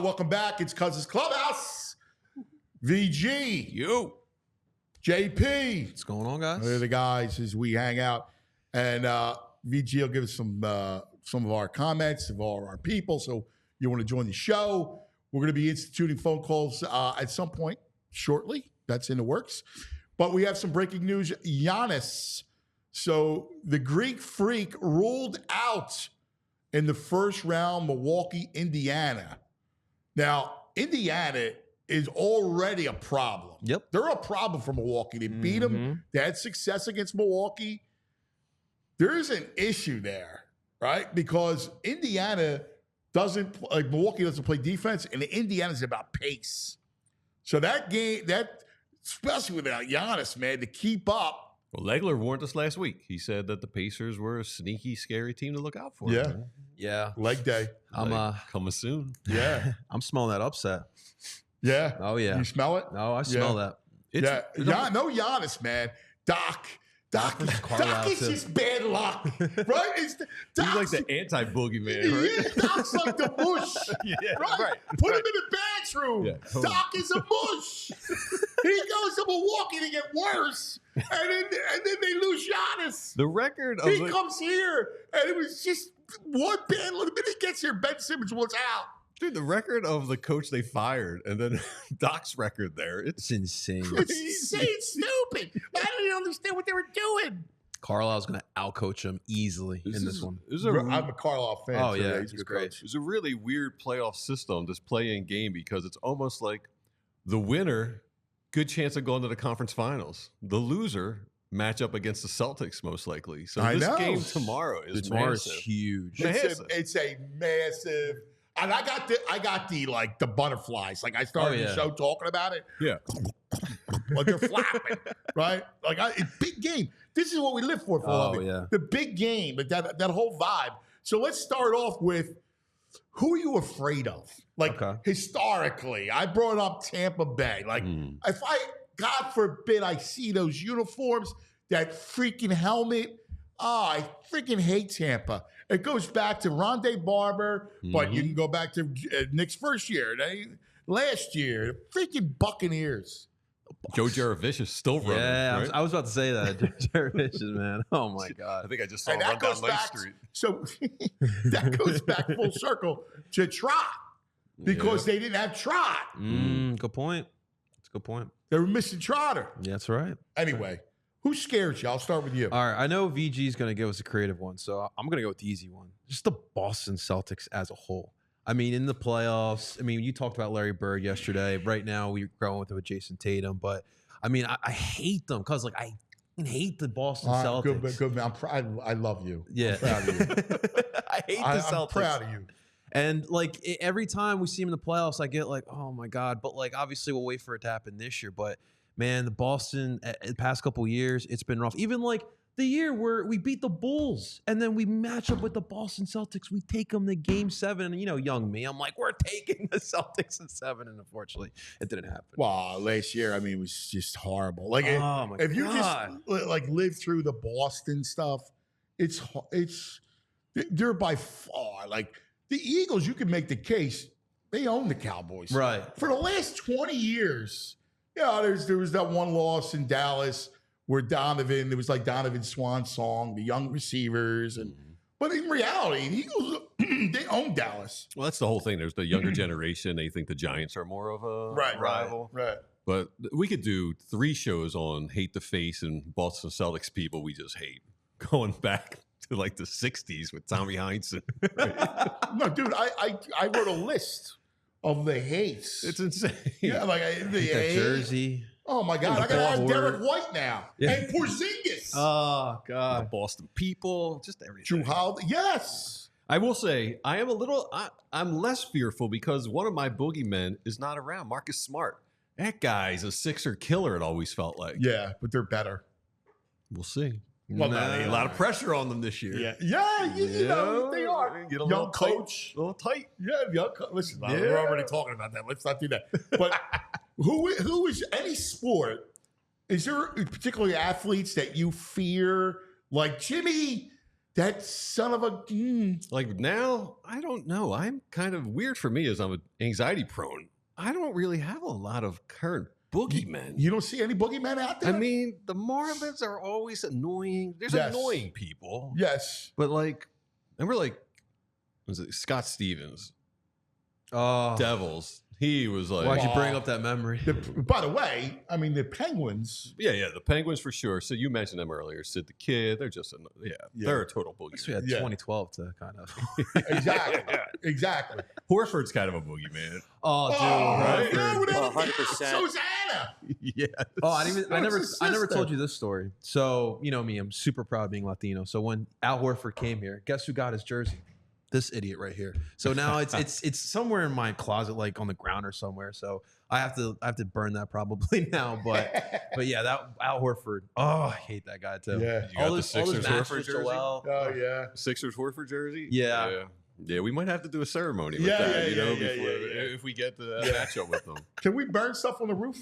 Welcome back. It's Cousins Clubhouse. VG. Yo. JP. What's going on, guys? They're the guys as we hang out. And VG will give us some of our comments of all our people. So you want to join the show. We're going to be instituting phone calls at some point shortly. That's in the works. But we have some breaking news. Giannis. So the Greek Freak ruled out in the first round, Milwaukee, Indiana. Now, Indiana is already a problem. Yep. They're a problem for Milwaukee. They beat them. They had success against Milwaukee. There is an issue there, right? Because Indiana doesn't, like Milwaukee doesn't play defense, and Indiana's about pace. So that game, especially without Giannis, man, to keep up. Well, Legler warned us last week. He said that the Pacers were a sneaky, scary team to look out for. Yeah. Yeah. Leg day. I'm coming soon. Yeah. I'm smelling that upset. Yeah. Oh yeah. You smell it? No, I smell that. No Giannis, man. Doc is just bad luck, right? He's like the anti-boogeyman, right? Yeah, Doc's like the mush, right? Put him in the bathroom. Yeah. Doc is a mush. He goes to Milwaukee to get worse, and then they lose Giannis. The record of he comes here, and it was just one bad. The minute he gets here, Ben Simmons was out. Dude, the record of the coach they fired and then Doc's record there, it's insane. It's insane, stupid. I don't even understand what they were doing. Carlisle's going to outcoach him easily in this one. I'm a Carlisle fan. Oh, yeah. He's a good great. coach. It's a really weird playoff system, this play-in game, because it's almost like the winner, good chance of going to the conference finals. The loser match up against the Celtics, most likely. So this game tomorrow is huge. It's a massive. And I got the like the butterflies. Like I started the show talking about it. Yeah. Like they're flapping, right? Like big game. This is what we live for. The big game, like that whole vibe. So let's start off with who are you afraid of? Like historically, I brought up Tampa Bay. Like if God forbid, I see those uniforms, that freaking helmet. I freaking hate Tampa. It goes back to Rondé Barber, but you can go back to Nick's first year, last year. Freaking Buccaneers. Joe Jaravicious still running. Yeah, right? I was about to say that. Jaravicious, man. Oh, my God. I think I just saw him run down Ninth Street. So that goes back full circle to Trot because they didn't have Trot. Good point. That's a good point. They were missing Trotter. Yeah, that's right. Anyway. Who scares you? I'll start with you. All right. I know VG is going to give us a creative one, so I'm going to go with the easy one. Just the Boston Celtics as a whole. I mean, in the playoffs, I mean, you talked about Larry Bird yesterday. Right now, we're going with it with Jason Tatum. But, I mean, I hate them because, like, I hate the Boston Celtics. Good, man. I love you. Yeah. I'm proud of you. I hate the Celtics. I'm proud of you. And, like, every time we see them in the playoffs, I get like, oh, my God. But, like, obviously, we'll wait for it to happen this year. But, man, the Boston, the past couple of years, it's been rough. Even like the year where we beat the Bulls and then we match up with the Boston Celtics, we take them to Game 7. And, you know, young me, I'm like, we're taking the Celtics in 7. And unfortunately, it didn't happen. Well, last year, I mean, it was just horrible. Like, if you just like live through the Boston stuff, they're by far like the Eagles. You can make the case they own the Cowboys, right? For the last 20 years. Yeah, there was that one loss in Dallas where it was like Donovan Swan's song, the young receivers. But in reality, the Eagles, they own Dallas. Well, that's the whole thing. There's the younger generation. They think the Giants are more of a rival. Right. But we could do 3 shows on hate the face and Boston Celtics people we just hate. Going back to like the 60s with Tommy Heinsohn. No, dude, I wrote a list of the hates. It's insane. Yeah, like the Jersey. Oh my God, I gotta have Derek White now and Porzingis. Oh God, the Boston people, just everything. Drew Holiday, yes. I will say I am I'm less fearful because one of my boogeymen is not around. Marcus Smart. That guy's a Sixer killer. It always felt like. Yeah, but they're better. We'll see. Well, a lot of pressure on them this year. Yeah, you know, they are. Get a young coach. A little tight. Yeah, young coach. Listen, we're already talking about that. Let's not do that. But who is any sport, is there particularly athletes that you fear? Like Jimmy That son of a... Like now, I don't know. I'm kind of weird for me as I'm anxiety prone. I don't really have a lot of current boogeymen. You don't see any boogeymen out there? I mean, the Marlins are always annoying. There's annoying people. Yes. But like, remember like, was it Scott Stevens? Oh. Devils. He was like... Why'd you bring up that memory? By the way, I mean, the Penguins... Yeah, the Penguins for sure. So you mentioned them earlier. Sid the Kid. They're just... they're a total boogeyman. We had 2012 to kind of... Exactly. Horford's kind of a boogeyman. Oh, dude. Right? Horford. 100%. So's Anna. Yeah. Oh, I never told you this story. So, you know me, I'm super proud of being Latino. So when Al Horford came here, guess who got his jersey? This idiot right here. So now it's somewhere in my closet, like on the ground or somewhere. So I have to burn that probably now. But yeah, that Al Horford. Oh, I hate that guy too. Yeah. You got the Sixers Horford jersey? Oh yeah. Sixers Horford jersey? Yeah. Yeah, we might have to do a ceremony with that, if we get the matchup with them. Can we burn stuff on the roof?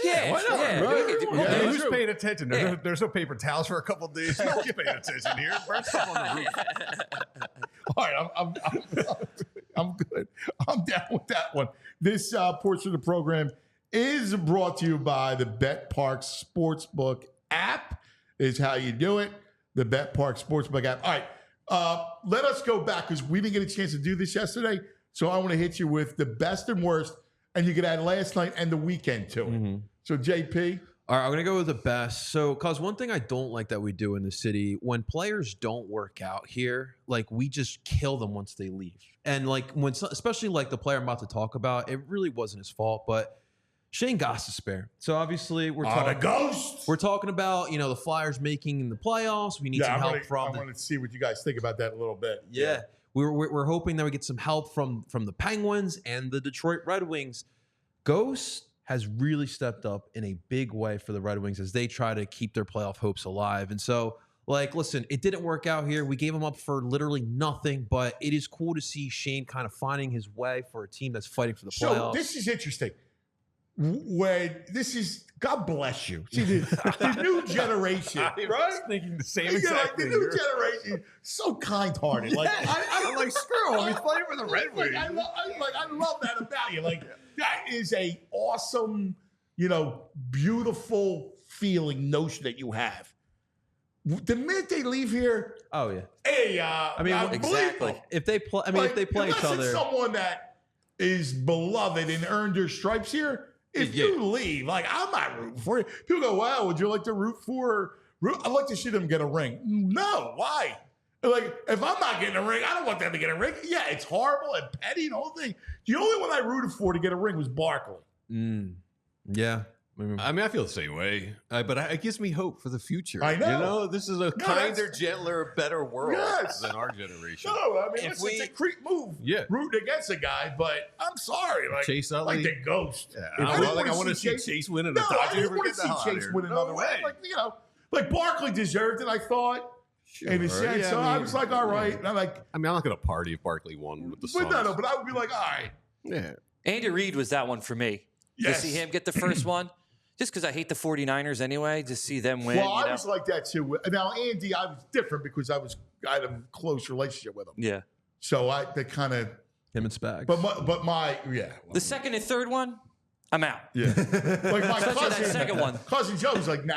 Yeah, why not? Yeah. Who's paying attention? There's no paper towels for a couple of days. No one's paying attention here. Burn stuff on the roof. All right, I'm good. I'm down with that one. This portion of the program is brought to you by the Bet Park Sportsbook app. Is how you do it. The Bet Park Sportsbook app. All right. Let us go back because we didn't get a chance to do this yesterday. So I want to hit you with the best and worst, and you could add last night and the weekend to it. Mm-hmm. So JP. All right, I'm going to go with the best. So, because one thing I don't like that we do in the city, when players don't work out here, like we just kill them once they leave. And like especially like the player I'm about to talk about, it really wasn't his fault, but Shane Gostisbehere. So obviously we're talking the ghost. We're talking about, the Flyers making in the playoffs. We need some help from. I want to see what you guys think about that a little bit. Yeah. We're hoping that we get some help from the Penguins and the Detroit Red Wings. Ghost has really stepped up in a big way for the Red Wings as they try to keep their playoff hopes alive. And so, listen, it didn't work out here. We gave him up for literally nothing, but it is cool to see Shane kind of finding his way for a team that's fighting for the playoffs. So this is interesting. God bless you. See, the new generation, right? I was thinking the same exact thing. The new generation, so kind-hearted. Like, I'm like, screw him. He's playing for the Red Wings. I love that about you. Like, that is a awesome, beautiful feeling notion that you have. The minute they leave here, oh yeah. Hey, exactly. If they play, if they play each other, someone that is beloved and earned their stripes here. If you leave, I'm not rooting for you. People go, "Wow, would you like to root for?" I'd like to see them get a ring. No, why? Like, if I'm not getting a ring, I don't want them to get a ring. Yeah, it's horrible and petty and the whole thing. The only one I rooted for to get a ring was Barkley. Yeah. I mean, I feel the same way, but it gives me hope for the future. I know. This is a kinder, gentler, better world than our generation. No, I mean, it's a creep move. Yeah. Rooting against a guy, but I'm sorry. Like, Chase Utley. Like the ghost. Yeah, I want to see Chase win in the Dodgers. I didn't want to see Chase win another way. Like Barkley deserved it, I thought. Sure. In a sense. So I was like, all right. And I'm not going to party if Barkley won with the Suns. But I would be like, all right. Yeah. Andy Reid was that one for me. Yes. To see him get the first one. Just because I hate the 49ers anyway, to see them win. Well, I was like that too. Now, Andy, I was different because I had a close relationship with him. Yeah. So that kind of him and Spags. But my the second and third one, I'm out. Yeah. Like my cousin, that second one. Cousin Joe was like, nah.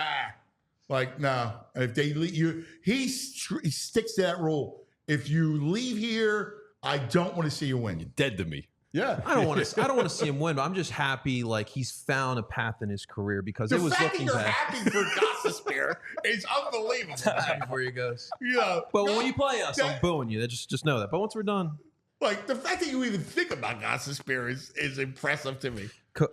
Like, no. If they leave you, he sticks to that rule. If you leave here, I don't want to see you win. You're dead to me. Yeah, I don't want to see him win, but I'm just happy like he's found a path in his career because it was looking bad. The fact that you're happy for Gostisbehere is unbelievable. Before you goes, yeah. But when you play us, I'm booing you. Just know that. But once we're done, like the fact that you even think about Gostisbehere is impressive to me.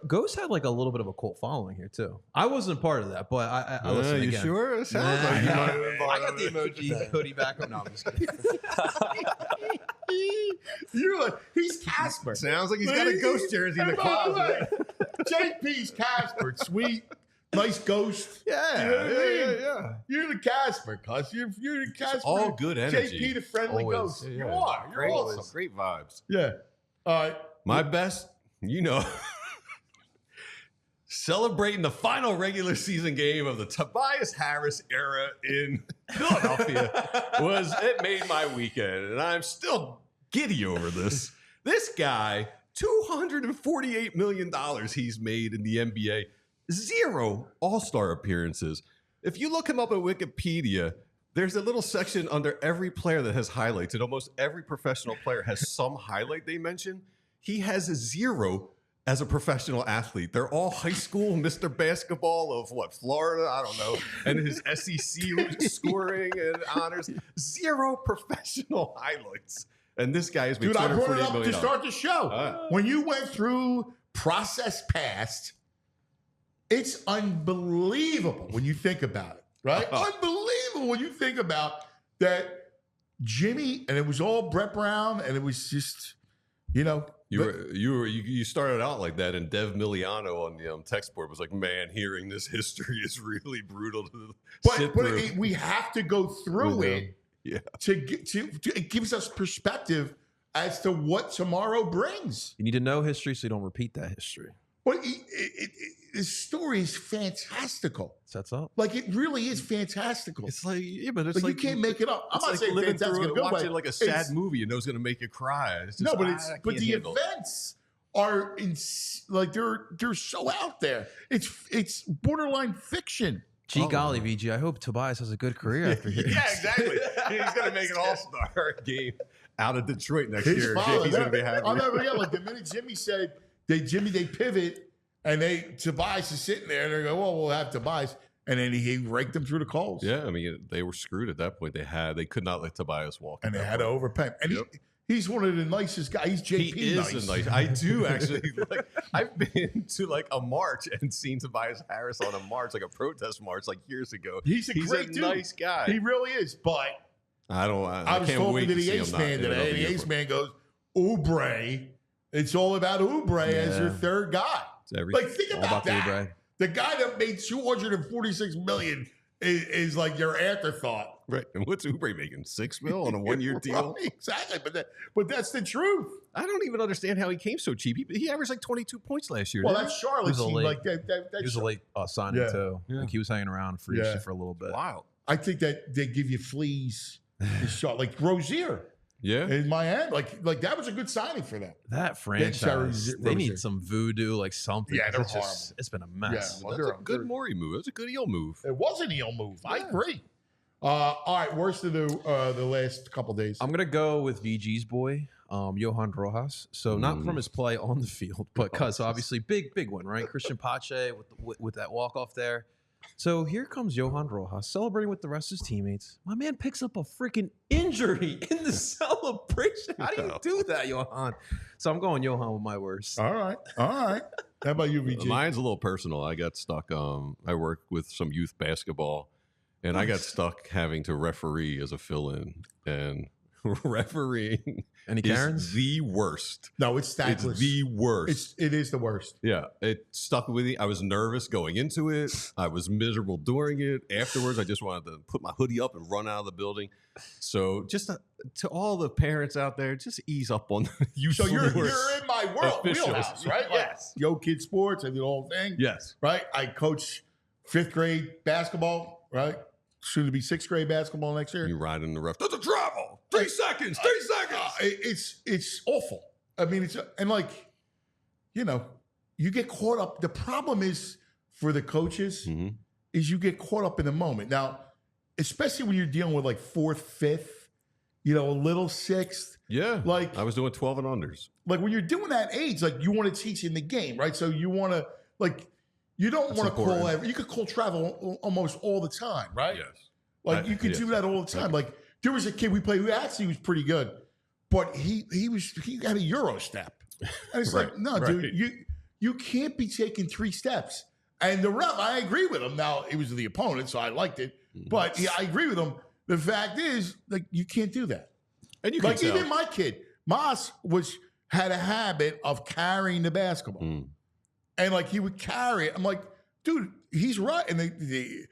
Ghost had like a little bit of a cult following here too. I wasn't part of that, but I listened again. You sure? It sounds like I got the emoji hoodie back. No, I'm just kidding. You're like, he's Casper. Sounds like he's got a Ghost jersey in the closet. JP's Casper. Sweet, nice Ghost. Yeah, you know what I mean? Yeah. You're the Casper, cuz. You're the Casper. It's all good energy. JP, the friendly Always. Ghost. Yeah. You are. You're Great, awesome. Great vibes. Yeah. All right. My best, celebrating the final regular season game of the Tobias Harris era in Philadelphia it made my weekend, and I'm still giddy over this. This guy, $248 million he's made in the NBA, 0 All-Star appearances. If you look him up at Wikipedia, there's a little section under every player that has highlights, and almost every professional player has some highlight they mention. He has a 0 as a professional athlete. They're all high school Mr. Basketball of Florida? I don't know. And his SEC scoring and honors. 0 professional highlights. And this guy has made $248 million. Dude, I brought it up to start the show. When you went through Process Past, it's unbelievable when you think about it, right? Unbelievable when you think about that Jimmy, and it was all Brett Brown, and it was just, You started out like that, and Dev Miliano on the text board was like, "Man, hearing this history is really brutal to sit through." But we have to go through it it gives us perspective as to what tomorrow brings. You need to know history so you don't repeat that history. But the story is fantastical. Sets up. Like, it really is fantastical. It's like, but it's like you can't make it up. I'm not saying living fantastic through it, watching like a sad movie, you know it's going to make you cry. It's just, but the events are they're so out there. It's borderline fiction. Golly, VG, I hope Tobias has a good career after here. Yeah, exactly. He's going to make an all-star game out of Detroit next year. Jimmy's going to be happy. I'll never forget, like, the minute Jimmy said, they pivot, and Tobias is sitting there, and they go, well, we'll have Tobias. And then he raked them through the coals. Yeah, I mean, they were screwed at that point. They could not let Tobias walk. And they had to overpay him. And he's one of the nicest guys. He's JP He is nice. I do actually. I've been to a march and seen Tobias Harris on a march, like a protest march, years ago. He's a great dude. Nice guy. He really is. But I was talking to the Ace Man today, and the Ace Man goes, Oubre. It's all about Oubre as your third guy. Think about that. Oubre. The guy that made $246 million is like your afterthought. Right. And what's Oubre making? $6 million on a 1-year deal? Right, exactly. But that's the truth. I don't even understand how he came so cheap. He averaged 22 points last year. Well, that's Charlotte team. He was a late signing too. Yeah. Like, he was hanging around for a little bit. Wow. I think that they give you fleas. Like Rozier. Yeah, in my head, like that was a good signing for them. That franchise, they need some voodoo, something. Yeah, they're horrible. It's been a mess. Yeah, that's a good Morey move. That's a good heel move. It was an heel move. Yeah. I agree. All right, worst of the last couple days. I'm gonna go with VG's boy, Johan Rojas. So not from his play on the field, but because obviously big one, right? Christian Pache with that walk off there. So here comes Johan Rojas celebrating with the rest of his teammates. My man picks up a freaking injury in the celebration. How do you do that, Johan? So I'm going Johan with my worst. All right. How about you, VG? Mine's a little personal. I got stuck. I work with some youth basketball, and I got stuck having to referee as a fill-in. And refereeing is the worst. No, it's thankless. It's the worst. It is the worst. Yeah, it stuck with me. I was nervous going into it. I was miserable during it. Afterwards, I just wanted to put my hoodie up and run out of the building. So just to all the parents out there, just ease up on you. So you're in my wheelhouse, right? Yes. Yo Kid Sports, I do the whole thing. Yes. Right? I coach 5th grade basketball, right? Soon to be 6th grade basketball next year. You ride in the ref. There's a travel. 3 seconds. 3 seconds. It's awful. I mean, you get caught up. The problem is for the coaches is you get caught up in the moment. Now, especially when you're dealing with 4th, 5th, a little 6th. Yeah. I was doing 12 and unders. When you're doing that age, you want to teach in the game, right? So you want to you don't want to call you could call travel almost all the time, right? Yes. You could do that all the time. There was a kid we played who actually was pretty good, but he had a Euro step. And it's dude, you can't be taking 3 steps. And the ref, I agree with him. Now, it was the opponent, so I liked it. But I agree with him. The fact is, you can't do that. And you can tell. Even my kid, Mas, had a habit of carrying the basketball. And he would carry it. I'm like, dude, he's right. And the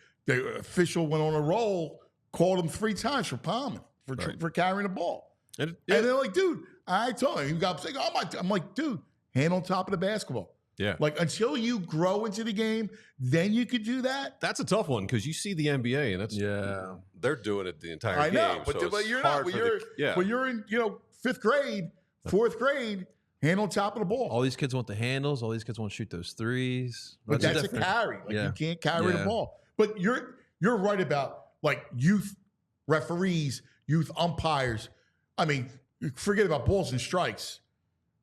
official went on a roll, called him 3 times for palming, for carrying the ball. And they're like, dude, I told him, he got sick. I'm like, dude, hand on top of the basketball. Yeah. Like until you grow into the game, then you could do that. That's a tough one because you see the NBA and they're doing it the entire I know, game. but, So but it's you're hard not. for When you're in 5th grade, 4th grade, hand on top of the ball. All these kids want the handles. All these kids want to shoot those threes. But that's a carry. Like you can't carry the ball. But you're right about like youth referees, youth umpires. I mean, forget about balls and strikes.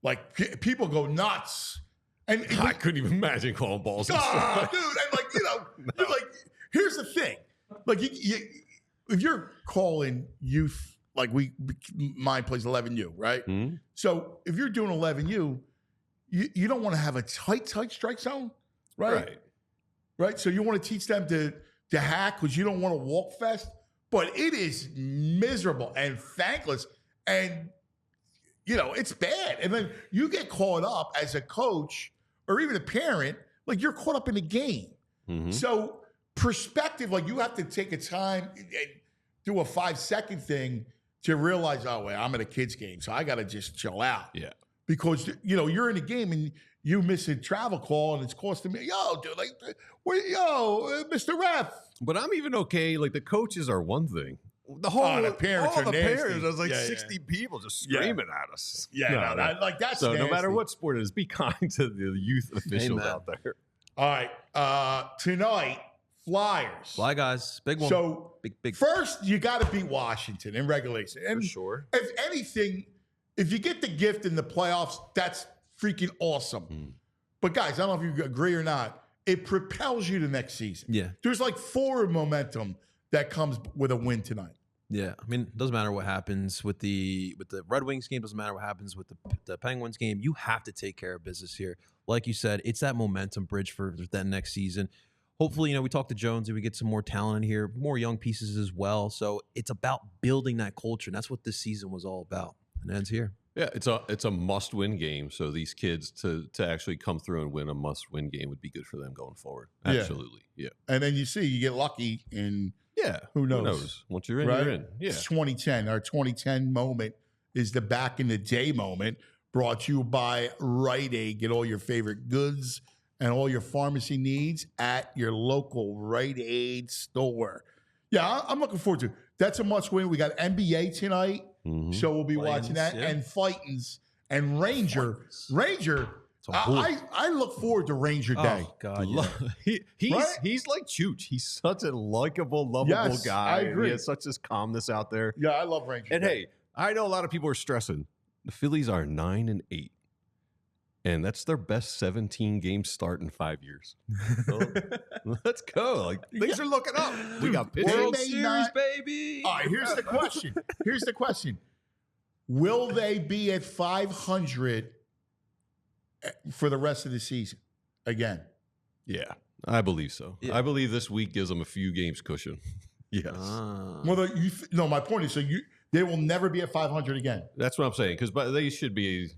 Like people go nuts. And I couldn't even imagine calling balls. Dude, and like you're like, here's the thing. Like if you're calling youth, like mine plays 11U, right? Mm-hmm. So if you're doing 11U, you don't want to have a tight strike zone, right? Right. So you want to teach them to hack because you don't want to walk fast. But it is miserable and thankless, and it's bad. And then you get caught up as a coach or even a parent, like you're caught up in the game. Mm-hmm. So perspective, like you have to take a time and do a 5-second thing to realize, oh, wait, I'm at a kid's game, so I got to just chill out. Yeah. Because, you're in the game and you miss a travel call and it's costing me, dude, like, Mr. Ref. But I'm even okay. Like the coaches are one thing. The parents are the nasty. parents, there's like 60 people just screaming at us. Yeah, that's so nasty. no matter what sport it is, be kind to the youth officials out there. All right, tonight, Flyers. Fly guys, big one. So big. First, you got to beat Washington in regulation. And for sure. If anything, if you get the gift in the playoffs, that's freaking awesome. But guys, I don't know if you agree or not. It propels you to next season. Yeah. There's like forward momentum that comes with a win tonight. Yeah, I mean, it doesn't matter what happens with the Red Wings game. Doesn't matter what happens with the Penguins game. You have to take care of business here. Like you said, it's that momentum bridge for that next season. Hopefully, we talk to Jones and we get some more talent in here, more young pieces as well. So it's about building that culture, and that's what this season was all about. And it ends here. Yeah, it's a must-win game. So these kids to actually come through and win a must-win game would be good for them going forward. Absolutely, yeah. And then you get lucky and who knows? Once you're in, right? you're in. Yeah. It's 2010. Our 2010 moment is the back in the day moment brought to you by Rite Aid. Get all your favorite goods and all your pharmacy needs at your local Rite Aid store. Yeah, I'm looking forward to it. That's a must win. We got NBA tonight. So we'll be watching that. Yeah. And Fightins and Ranger. I look forward to Ranger Day. Oh, God. Yeah. He's like Chooch. He's such a likable, lovable guy. I agree. He has such this calmness out there. Yeah, I love Ranger And Day. hey, I know a lot of people are stressing. The Phillies are 9-8. And that's their best 17-game start in 5 years. So, let's go. Like things are looking up. We got World Series, baby. All right, here's the question. Will they be at 500 for the rest of the season again? Yeah, I believe so. Yeah. I believe this week gives them a few games cushion. Yes. Well, my point is, they will never be at 500 again. That's what I'm saying, because they should be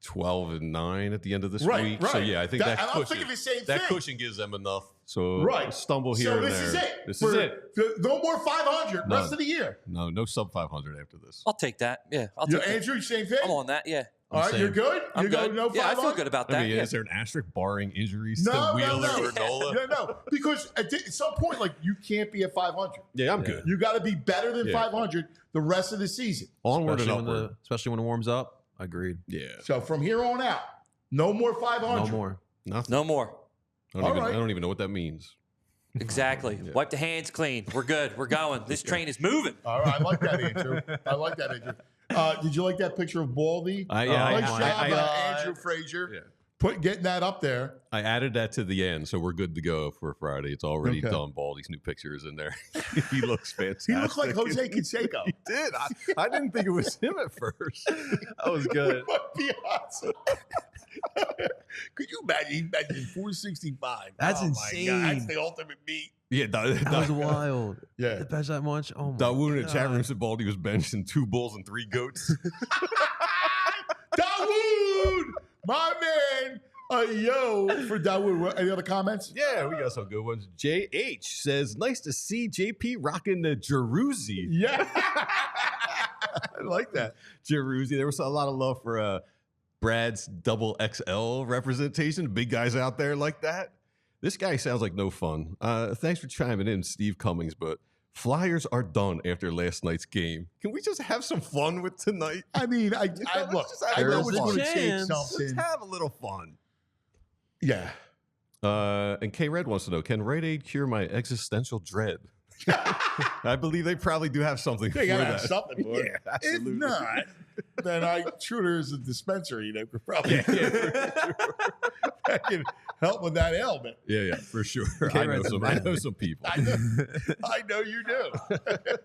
12-9 at the end of this week. Right. So yeah, I think that cushion, I'm thinking the same that thing. cushion gives them enough. So stumble here so and this there. Is it. This is it. No more 500 rest of the year. No sub 500 after this. I'll take that. Yeah, I'll take that. Andrew, same thing? I'm on that, yeah. All right, you're good? I'm good. No 500? Yeah, I feel good about that. I mean, is there an asterisk barring injuries to No. Wheeler or Nola? No, because at some point, like, you can't be at 500. Yeah, I'm good. You got to be better than 500 the rest of the season. Onward and upward. Especially when it warms up. Agreed. Yeah. So from here on out, no more 500. No more. Nothing. No more. I don't even know what that means. Exactly. Yeah. Wipe the hands clean. We're good. We're going. This train is moving. All right. I like that, Andrew. Did you like that picture of Baldy? Nice job, Andrew Frazier. Yeah. Getting that up there. I added that to the end, so we're good to go for Friday. It's already done. Baldy's new pictures in there. He looks fantastic. He looked like Jose Canseco. He did. I didn't think it was him at first. That was good. It might be awesome. Could you imagine? He mentioned 465. That's insane. My God. That's the ultimate beat. Yeah, that was wild. Yeah, the bench that much. Oh my Dawood in the chat room said Baldy was benching 2 bulls and 3 goats. Dawood, my man. Yo, for Dawood. Any other comments? Yeah, we got some good ones. JH says, nice to see JP rocking the Jersey. Yeah. I like that. Jersey. There was a lot of love for Brad's double XL representation, big guys out there like that. This guy sounds like no fun. Thanks for chiming in, Steve Cummings, but Flyers are done after last night's game. Can we just have some fun with tonight? I mean, I look, I know it's going to change something. Let's have a little fun. Yeah. And K-Red wants to know, can Rite Aid cure my existential dread? I believe they probably do have something they for gotta that. have something for it. Yeah, absolutely. If not, then Schroeder's a dispensary that could probably that can help with that ailment. Yeah, for sure. I know some people. I know you do.